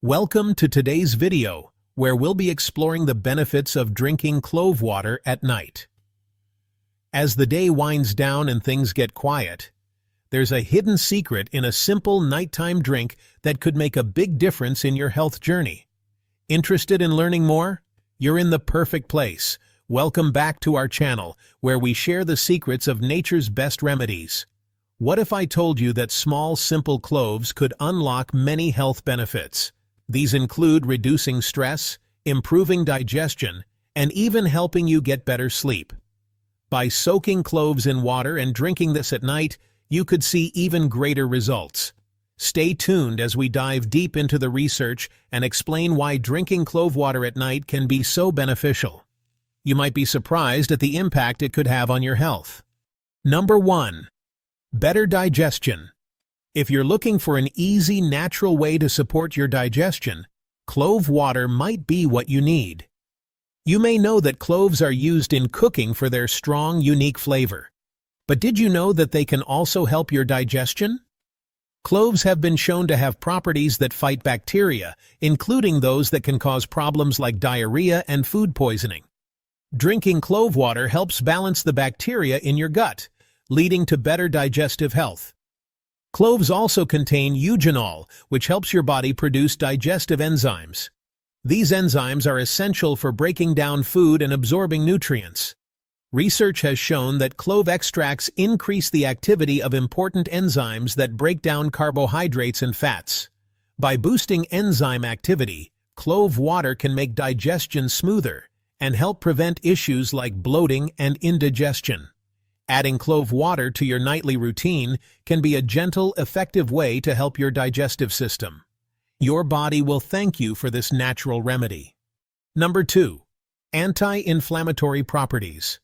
Welcome to today's video, where we'll be exploring the benefits of drinking clove water at night. As the day winds down and things get quiet, there's a hidden secret in a simple nighttime drink that could make a big difference in your health journey. Interested in learning more? You're in the perfect place. Welcome back to our channel, where we share the secrets of nature's best remedies. What if I told you that small, simple cloves could unlock many health benefits? These include reducing stress, improving digestion, and even helping you get better sleep. By soaking cloves in water and drinking this at night, you could see even greater results. Stay tuned as we dive deep into the research and explain why drinking clove water at night can be so beneficial. You might be surprised at the impact it could have on your health. Number 1. Better digestion. If you're looking for an easy, natural way to support your digestion, clove water might be what you need. You may know that cloves are used in cooking for their strong, unique flavor. But did you know that they can also help your digestion? Cloves have been shown to have properties that fight bacteria, including those that can cause problems like diarrhea and food poisoning. Drinking clove water helps balance the bacteria in your gut, leading to better digestive health. Cloves also contain eugenol, which helps your body produce digestive enzymes. These enzymes are essential for breaking down food and absorbing nutrients. Research has shown that clove extracts increase the activity of important enzymes that break down carbohydrates and fats. By boosting enzyme activity, clove water can make digestion smoother and help prevent issues like bloating and indigestion. Adding clove water to your nightly routine can be a gentle, effective way to help your digestive system. Your body will thank you for this natural remedy. Number 2. Anti-inflammatory properties.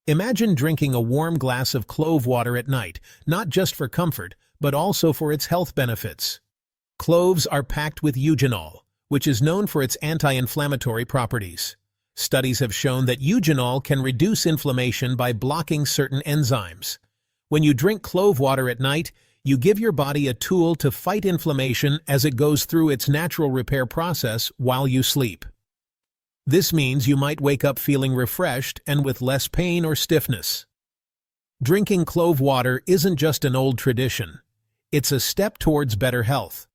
Imagine drinking a warm glass of clove water at night, not just for comfort, but also for its health benefits. Cloves are packed with eugenol, which is known for its anti-inflammatory properties. Studies have shown that eugenol can reduce inflammation by blocking certain enzymes. When you drink clove water at night, you give your body a tool to fight inflammation as it goes through its natural repair process while you sleep. This means you might wake up feeling refreshed and with less pain or stiffness. Drinking clove water isn't just an old tradition. It's a step towards better health.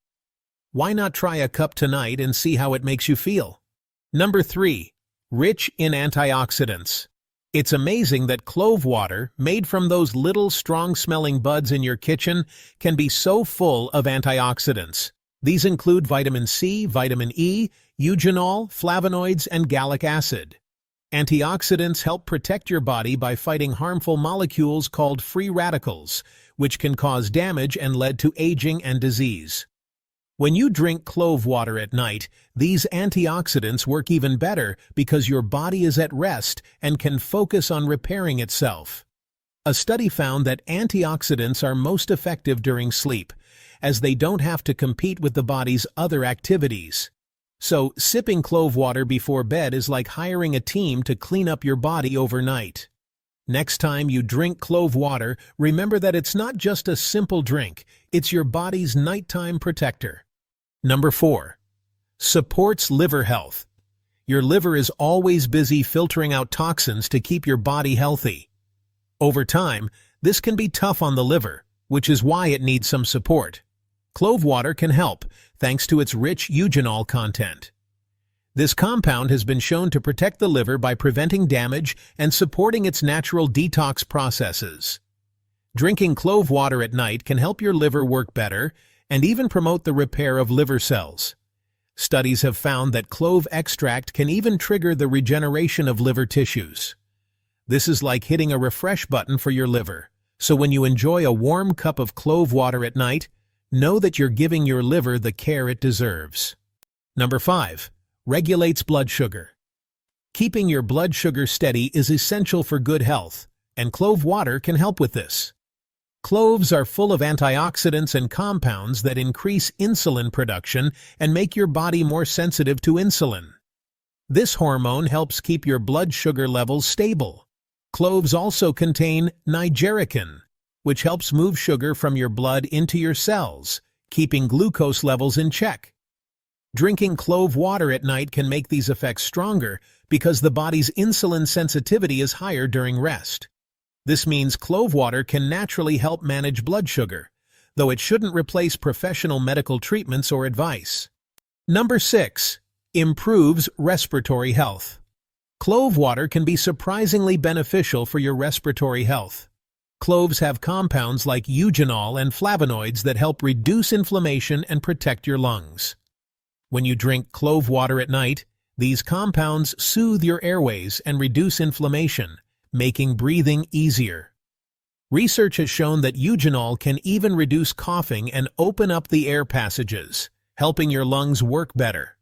Why not try a cup tonight and see how it makes you feel? Number 3. Rich in antioxidants. It's amazing that clove water, made from those little strong-smelling buds in your kitchen, can be so full of antioxidants. These include vitamin C, vitamin E, eugenol, flavonoids, and gallic acid. Antioxidants help protect your body by fighting harmful molecules called free radicals, which can cause damage and lead to aging and disease. When you drink clove water at night, these antioxidants work even better because your body is at rest and can focus on repairing itself. A study found that antioxidants are most effective during sleep, as they don't have to compete with the body's other activities. So, sipping clove water before bed is like hiring a team to clean up your body overnight. Next time you drink clove water, remember that it's not just a simple drink, it's your body's nighttime protector. Number 4. Supports liver health. Your liver is always busy filtering out toxins to keep your body healthy. Over time, this can be tough on the liver, which is why it needs some support. Clove water can help, thanks to its rich eugenol content. This compound has been shown to protect the liver by preventing damage and supporting its natural detox processes. Drinking clove water at night can help your liver work better and even promote the repair of liver cells. Studies have found that clove extract can even trigger the regeneration of liver tissues. This is like hitting a refresh button for your liver. So when you enjoy a warm cup of clove water at night, know that you're giving your liver the care it deserves. Number 5. Regulates blood sugar. Keeping your blood sugar steady is essential for good health, and clove water can help with this. Cloves are full of antioxidants and compounds that increase insulin production and make your body more sensitive to insulin. This hormone helps keep your blood sugar levels stable. Cloves also contain nigerican, which helps move sugar from your blood into your cells, keeping glucose levels in check. Drinking clove water at night can make these effects stronger because the body's insulin sensitivity is higher during rest. This means clove water can naturally help manage blood sugar, though it shouldn't replace professional medical treatments or advice. Number 6. Improves respiratory health. Clove water can be surprisingly beneficial for your respiratory health. Cloves have compounds like eugenol and flavonoids that help reduce inflammation and protect your lungs. When you drink clove water at night, these compounds soothe your airways and reduce inflammation, making breathing easier. Research has shown that eugenol can even reduce coughing and open up the air passages, helping your lungs work better.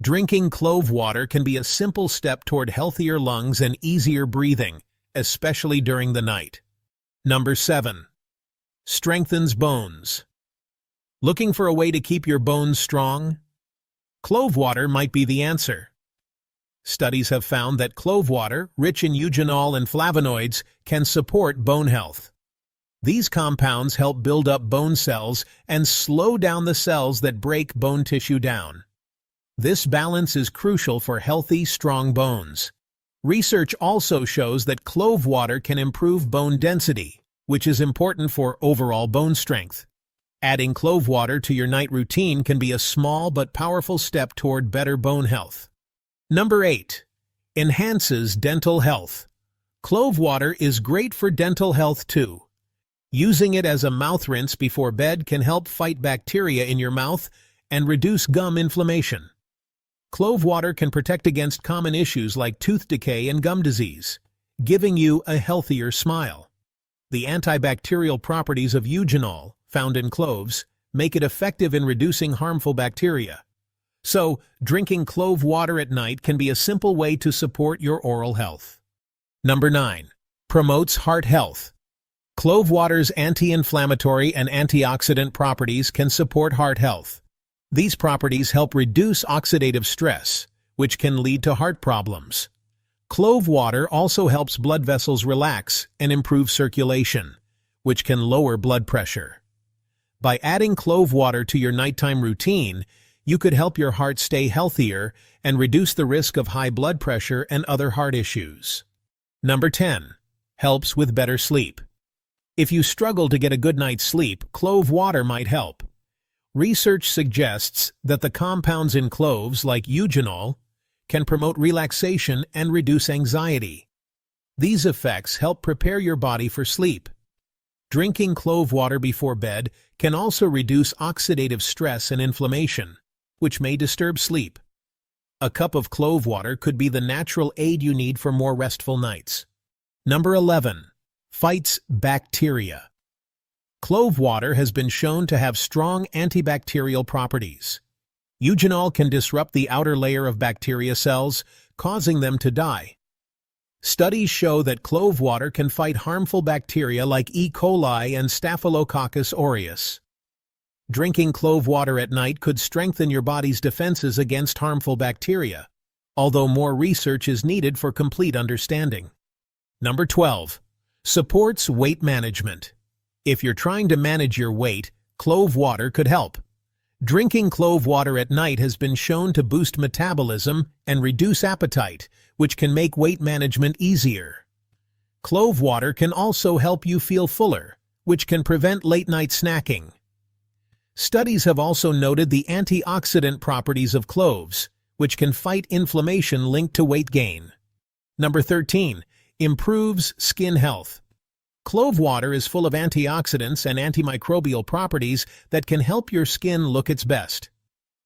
Drinking clove water can be a simple step toward healthier lungs and easier breathing, especially during the night. Number 7. Strengthens bones. Looking for a way to keep your bones strong? Clove water might be the answer. Studies have found that clove water, rich in eugenol and flavonoids, can support bone health. These compounds help build up bone cells and slow down the cells that break bone tissue down. This balance is crucial for healthy, strong bones. Research also shows that clove water can improve bone density, which is important for overall bone strength. Adding clove water to your night routine can be a small but powerful step toward better bone health. Number 8. Enhances dental health. Clove water is great for dental health too. Using it as a mouth rinse before bed can help fight bacteria in your mouth and reduce gum inflammation. Clove water can protect against common issues like tooth decay and gum disease, giving you a healthier smile. The antibacterial properties of eugenol, found in cloves, make it effective in reducing harmful bacteria. So, drinking clove water at night can be a simple way to support your oral health. Number 9. Promotes heart health. Clove water's anti-inflammatory and antioxidant properties can support heart health. These properties help reduce oxidative stress, which can lead to heart problems. Clove water also helps blood vessels relax and improve circulation, which can lower blood pressure. By adding clove water to your nighttime routine, you could help your heart stay healthier and reduce the risk of high blood pressure and other heart issues. Number 10. Helps with better sleep. If you struggle to get a good night's sleep, clove water might help. Research suggests that the compounds in cloves, like eugenol, can promote relaxation and reduce anxiety. These effects help prepare your body for sleep. Drinking clove water before bed can also reduce oxidative stress and inflammation, which may disturb sleep. A cup of clove water could be the natural aid you need for more restful nights. Number 11. Fights bacteria. Clove water has been shown to have strong antibacterial properties. Eugenol can disrupt the outer layer of bacteria cells, causing them to die. Studies show that clove water can fight harmful bacteria like E. coli and Staphylococcus aureus. Drinking clove water at night could strengthen your body's defenses against harmful bacteria, although more research is needed for complete understanding. Number 12. Supports weight management. If you're trying to manage your weight, clove water could help. Drinking clove water at night has been shown to boost metabolism and reduce appetite, which can make weight management easier. Clove water can also help you feel fuller, which can prevent late-night snacking. Studies have also noted the antioxidant properties of cloves, which can fight inflammation linked to weight gain. Number 13. Improves skin health. Clove water is full of antioxidants and antimicrobial properties that can help your skin look its best.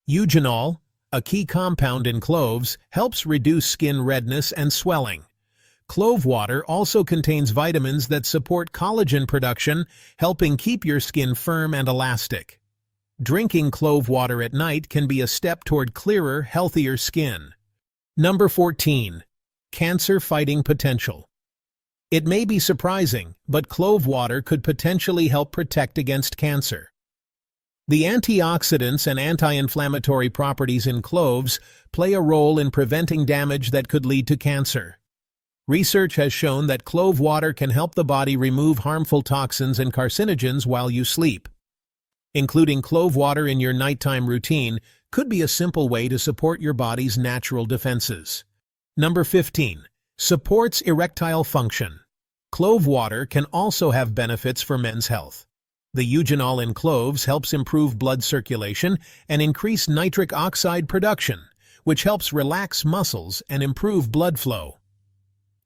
Eugenol, a key compound in cloves, helps reduce skin redness and swelling. Clove water also contains vitamins that support collagen production, helping keep your skin firm and elastic. Drinking clove water at night can be a step toward clearer, healthier skin. Number 14. Cancer-fighting potential. It may be surprising, but clove water could potentially help protect against cancer. The antioxidants and anti-inflammatory properties in cloves play a role in preventing damage that could lead to cancer. Research has shown that clove water can help the body remove harmful toxins and carcinogens while you sleep. Including clove water in your nighttime routine could be a simple way to support your body's natural defenses. Number 15. Supports erectile function. Clove water can also have benefits for men's health. The eugenol in cloves helps improve blood circulation and increase nitric oxide production, which helps relax muscles and improve blood flow.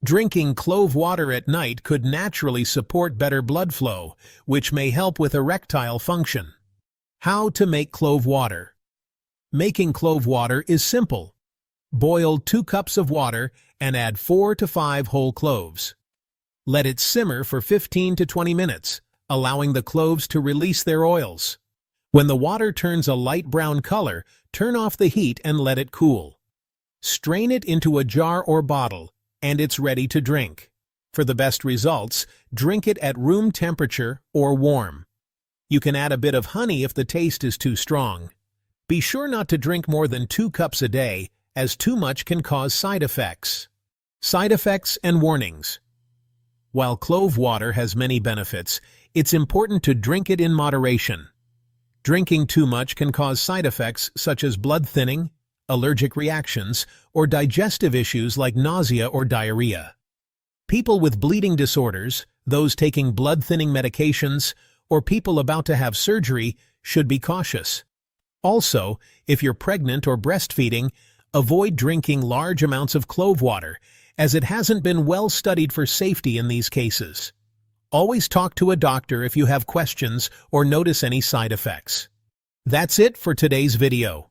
Drinking clove water at night could naturally support better blood flow, which may help with erectile function. How to make clove water. Making clove water is simple. Boil 2 cups of water and add 4 to 5 whole cloves. Let it simmer for 15 to 20 minutes, allowing the cloves to release their oils. When the water turns a light brown color, turn off the heat and let it cool. Strain it into a jar or bottle, and it's ready to drink. For the best results, drink it at room temperature or warm. You can add a bit of honey if the taste is too strong. Be sure not to drink more than 2 cups a day, as too much can cause side effects. Side effects and warnings. While clove water has many benefits, it's important to drink it in moderation. Drinking too much can cause side effects such as blood thinning, allergic reactions, or digestive issues like nausea or diarrhea. People with bleeding disorders, those taking blood-thinning medications, or people about to have surgery should be cautious. Also, if you're pregnant or breastfeeding, avoid drinking large amounts of clove water, as it hasn't been well studied for safety in these cases. Always talk to a doctor if you have questions or notice any side effects. That's it for today's video.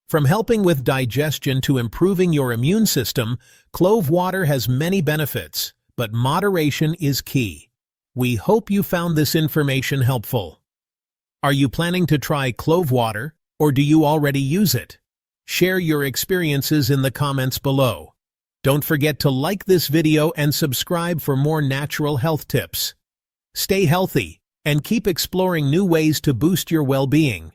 From helping with digestion to improving your immune system, clove water has many benefits, but moderation is key. We hope you found this information helpful. Are you planning to try clove water, or do you already use it? Share your experiences in the comments below. Don't forget to like this video and subscribe for more natural health tips. Stay healthy and keep exploring new ways to boost your well-being.